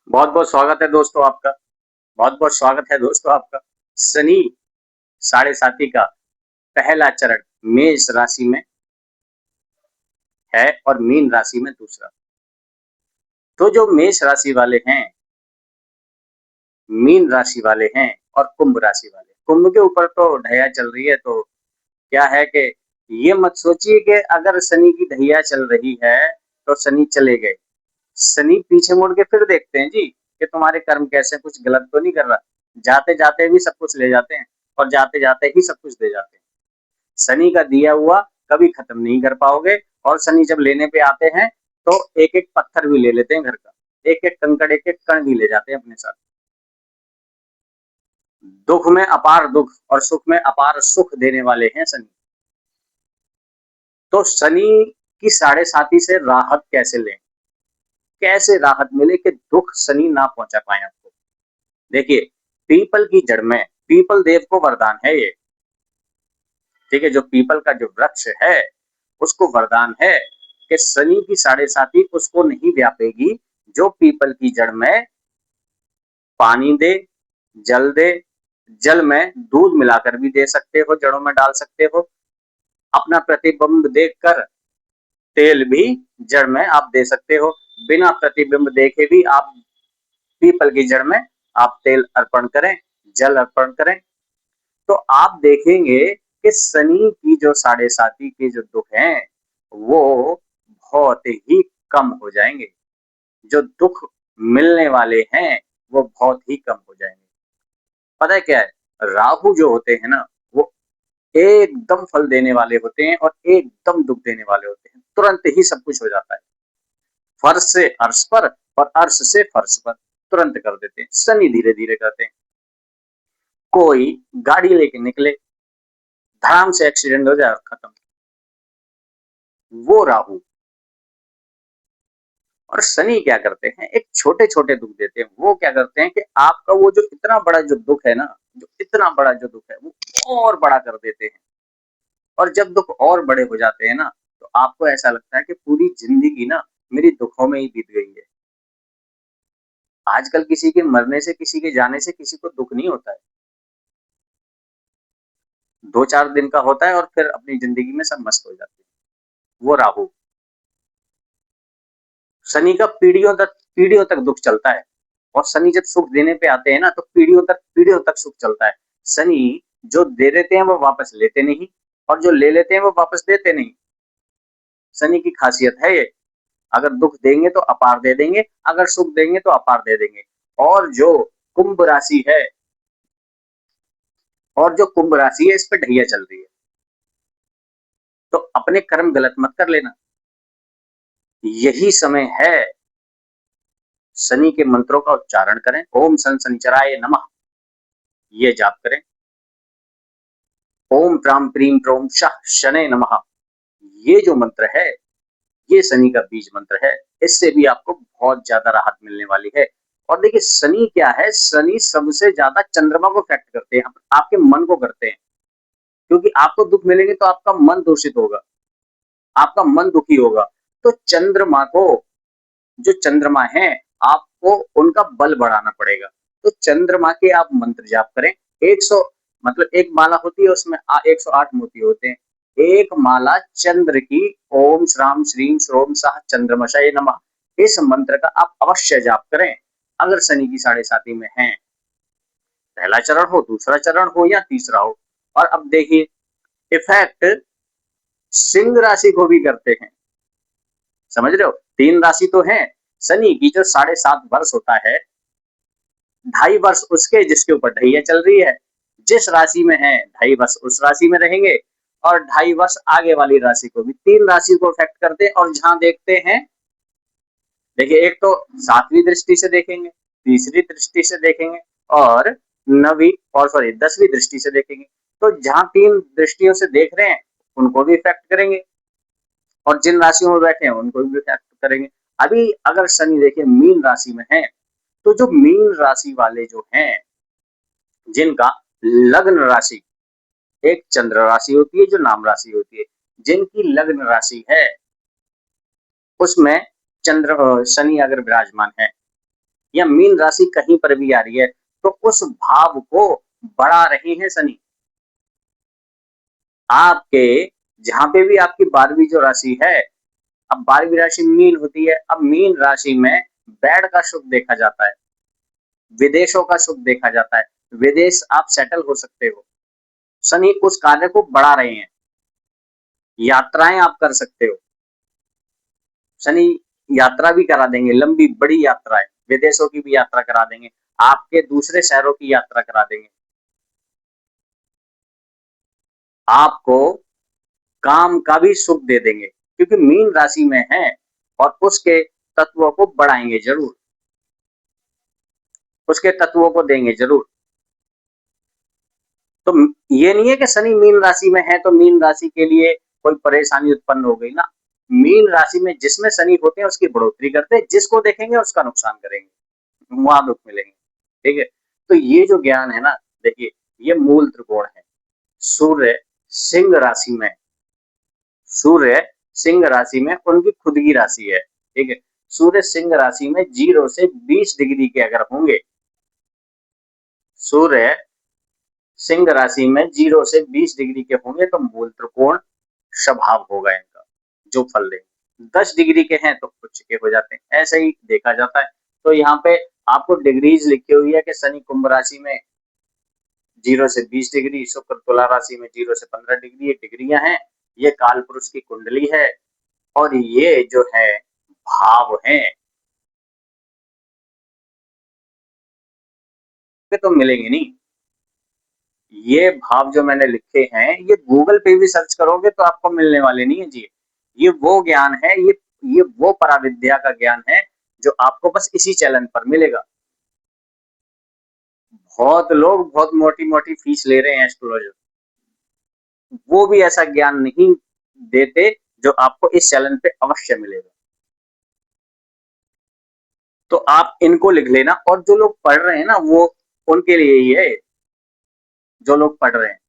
बहुत बहुत स्वागत है दोस्तों आपका। बहुत बहुत स्वागत है दोस्तों आपका। शनि साढ़े साथी का पहला चरण मेष राशि में है और मीन राशि में दूसरा। तो जो मेष राशि वाले हैं, मीन राशि वाले हैं और कुंभ राशि वाले, कुंभ के ऊपर तो ढैया चल रही है। तो क्या है कि ये मत सोचिए कि अगर शनि की ढैया चल रही है तो शनि चले गए। शनि पीछे मुड़ के फिर देखते हैं जी कि तुम्हारे कर्म कैसे, कुछ गलत तो नहीं कर रहा। जाते जाते भी सब कुछ ले जाते हैं और जाते जाते ही सब कुछ दे जाते हैं। शनि का दिया हुआ कभी खत्म नहीं कर पाओगे। और शनि जब लेने पे आते हैं तो एक एक पत्थर भी ले लेते हैं घर का, एक एक कंकड़, एक एक कण भी ले जाते हैं अपने साथ। दुख में अपार दुख और सुख में अपार सुख देने वाले हैं शनि। तो शनि की साढ़े साथी से राहत कैसे लें, कैसे राहत मिले कि दुख शनि ना पहुंचा पाए आपको। देखिए, पीपल की जड़ में, पीपल देव को वरदान है ये, ठीक है। जो पीपल का जो वृक्ष है उसको वरदान है कि शनि की साढ़े साथी उसको नहीं व्यापेगी जो पीपल की जड़ में पानी दे, जल दे। जल में दूध मिलाकर भी दे सकते हो, जड़ों में डाल सकते हो। अपना प्रतिबिंब देखकर तेल भी जड़ में आप दे सकते हो। बिना प्रतिबिंब देखे भी आप पीपल की जड़ में आप तेल अर्पण करें, जल अर्पण करें, तो आप देखेंगे कि शनि की जो साढ़े साथी के जो दुख हैं वो बहुत ही कम हो जाएंगे। जो दुख मिलने वाले हैं वो बहुत ही कम हो जाएंगे। पता है क्या है, राहु जो होते हैं ना, वो एकदम फल देने वाले होते हैं और एकदम दुख देने वाले होते हैं। तुरंत ही सब कुछ हो जाता है। फर्श से अर्श पर और अर्श से फर्श पर तुरंत कर देते हैं। शनि धीरे धीरे करते हैं। कोई गाड़ी लेके निकले, धड़ाम से एक्सीडेंट हो जाए और खत्म। वो राहु। और शनि क्या करते हैं, एक छोटे छोटे दुख देते हैं। वो क्या करते हैं कि आपका वो जो इतना बड़ा जो दुख है ना, जो इतना बड़ा जो दुख है वो और बड़ा कर देते हैं। और जब दुख और बड़े हो जाते हैं ना, तो आपको ऐसा लगता है कि पूरी जिंदगी ना मेरी दुखों में ही बीत गई है। आजकल किसी के मरने से, किसी के जाने से किसी को दुख नहीं होता है। 2-4 दिन का होता है और फिर अपनी जिंदगी में सब मस्त हो जाते हैं। वो राहु। शनि का पीढ़ियों तक दुख चलता है। और शनि जब सुख देने पे आते हैं ना तो पीढ़ियों तक सुख चलता है। शनि जो दे देते हैं वो वापस लेते नहीं, और जो ले लेते हैं वो वापस देते नहीं। शनि की खासियत है ये। अगर दुख देंगे तो अपार दे देंगे, अगर सुख देंगे तो अपार दे देंगे। और जो कुंभ राशि है, और जो कुंभ राशि है इस पे ढैया चल रही है, तो अपने कर्म गलत मत कर लेना। यही समय है, शनि के मंत्रों का उच्चारण करें। ओम सन शनिचराय नमः, ये जाप करें। ओम प्राम प्रीम प्रोम शाह शनै नमः, ये जो मंत्र है ये शनि का बीज मंत्र है। इससे भी आपको बहुत ज्यादा राहत मिलने वाली है। और देखिए, शनि क्या है, शनि सबसे ज्यादा चंद्रमा को इफेक्ट करते हैं, आपके मन को करते हैं। क्योंकि आपको दुख मिलेंगे तो आपका मन दूषित होगा, आपका मन दुखी होगा। तो चंद्रमा को, जो चंद्रमा है, आपको उनका बल बढ़ाना पड़ेगा। तो चंद्रमा के आप मंत्र जाप करें। 100, मतलब एक माला होती है उसमें 108 मोती होते हैं। एक माला चंद्र की, ओम श्राम श्रीम श्रोम साह चंद्रमशाय नमः, इस मंत्र का आप अवश्य जाप करें। अगर शनि की साढ़े साथी में है, पहला चरण हो, दूसरा चरण हो या तीसरा हो। और अब देखिए, इफेक्ट सिंह राशि को भी करते हैं। समझ रहे हो, 3 राशि तो है। शनि की जो 7.5 वर्ष होता है, 2.5 वर्ष उसके जिसके ऊपर ढैया चल रही है, जिस राशि में है 2.5 वर्ष उस राशि में रहेंगे। और 2.5 वर्ष आगे वाली राशि को भी, 3 राशि को इफेक्ट करते हैं। और जहां देखते हैं, देखिए, एक तो 7वीं दृष्टि से देखेंगे, तीसरी दृष्टि से देखेंगे, और नवी और सॉरी 10वीं दृष्टि से देखेंगे। तो जहां 3 दृष्टियों से देख रहे हैं उनको भी इफेक्ट करेंगे, और जिन राशियों में बैठे हैं उनको भी इफेक्ट करेंगे। अभी अगर शनि देखिए मीन राशि में है, तो जो मीन राशि वाले जो हैं, जिनका लग्न राशि, एक चंद्र राशि होती है जो नाम राशि होती है, जिनकी लग्न राशि है उसमें चंद्र शनि अगर विराजमान है, या मीन राशि कहीं पर भी आ रही है तो उस भाव को बढ़ा रहे हैं शनि। आपके जहाँ पे भी आपकी 12वीं जो राशि है, अब 12वीं राशि मीन होती है, अब मीन राशि में बैड का शुभ देखा जाता है, विदेशों का शुभ देखा जाता है, विदेश आप सेटल हो सकते हो। शनि उस कार्य को बढ़ा रहे हैं, यात्राएं आप कर सकते हो, शनि यात्रा भी करा देंगे, लंबी बड़ी यात्राएं, विदेशों की भी यात्रा करा देंगे, आपके दूसरे शहरों की यात्रा करा देंगे, आपको काम का भी सुख दे देंगे क्योंकि मीन राशि में है और उसके तत्वों को बढ़ाएंगे जरूर, उसके तत्वों को देंगे जरूर। तो ये नहीं है कि शनि मीन राशि में है तो मीन राशि के लिए कोई परेशानी उत्पन्न हो गई ना। मीन राशि में जिसमें शनि होते हैं उसकी बढ़ोतरी करते हैं, जिसको देखेंगे उसका नुकसान करेंगे, वहां दुख मिलेंगे। ठीक है, तो ये जो ज्ञान है ना, देखिए ये मूल त्रिकोण है। सूर्य सिंह राशि में, सूर्य सिंह राशि में उनकी खुद की राशि है। ठीक है, सूर्य सिंह राशि में 0 से 20 डिग्री के अगर होंगे, सूर्य सिंह राशि में 0 से 20 डिग्री के होंगे तो मूल त्रिकोण स्वभाव होगा इनका, जो फल देंगे। 10 डिग्री के हैं तो उच्च के हो जाते हैं, ऐसे ही देखा जाता है। तो यहाँ पे आपको डिग्रीज लिखी हुई है कि शनि कुंभ राशि में 0 से 20 डिग्री, शुक्र तुला राशि में 0 से 15 डिग्री, ये डिग्रियां हैं, ये काल पुरुष की कुंडली है और ये जो है भाव हैं, तो मिलेंगे नहीं। ये भाव जो मैंने लिखे हैं ये गूगल पे भी सर्च करोगे तो आपको मिलने वाले नहीं है जी। ये वो ज्ञान है, ये वो पराविद्या का ज्ञान है जो आपको बस इसी चैनल पर मिलेगा। बहुत लोग बहुत मोटी मोटी फीस ले रहे हैं एस्ट्रोलॉजर, वो भी ऐसा ज्ञान नहीं देते जो आपको इस चैनल पे अवश्य मिलेगा। तो आप इनको लिख लेना, और जो लोग पढ़ रहे हैं ना वो उनके लिए ही है, जो लोग पढ़ रहे हैं।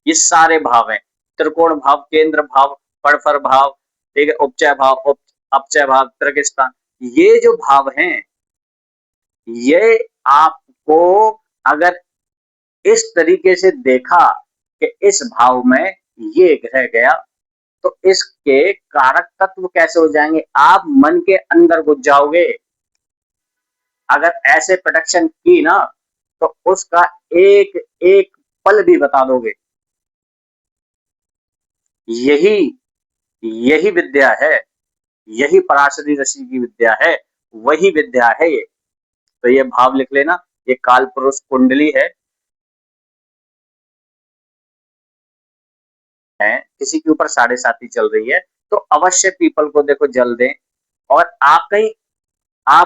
ये सारे भाव हैं, त्रिकोण भाव, केंद्र भाव, परफर भाव, ठीक है, उपचय भाव, अपचय भाव, त्रिकिस्ता, ये जो भाव हैं, ये आपको अगर इस तरीके से देखा कि इस भाव में ये ग्रह गया तो इसके कारक तत्व कैसे हो जाएंगे, आप मन के अंदर घुस जाओगे। अगर ऐसे प्रोटेक्शन की ना तो उसका एक एक पल भी बता दोगे। यही यही विद्या है, यही पराशरी ऋषि की विद्या है, वही विद्या है ये। तो ये भाव लिख लेना, ये काल पुरुष कुंडली है, किसी के ऊपर 7.5 चल रही है तो अवश्य पीपल को देखो जल दें। और आप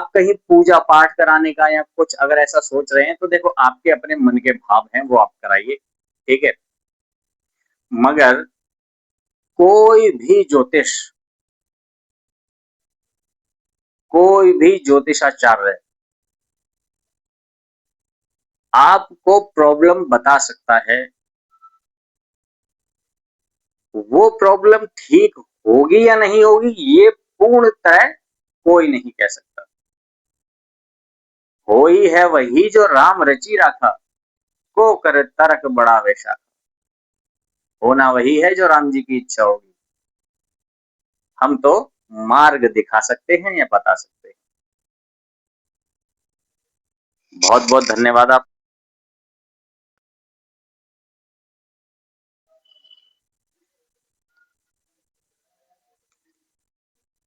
कहीं पूजा पाठ कराने का या कुछ अगर ऐसा सोच रहे हैं तो देखो आपके अपने मन के भाव हैं वो आप कराइए। ठीक है, मगर कोई भी ज्योतिष, कोई भी ज्योतिषाचार्य आपको प्रॉब्लम बता सकता है, वो प्रॉब्लम ठीक होगी या नहीं होगी ये पूर्णतः कोई नहीं कह सकता। हो ही है वही जो राम रची राखा, को कर तरक बड़ा वैसा, होना वही है जो राम जी की इच्छा होगी। हम तो मार्ग दिखा सकते हैं या बता सकते हैं। बहुत बहुत धन्यवाद आप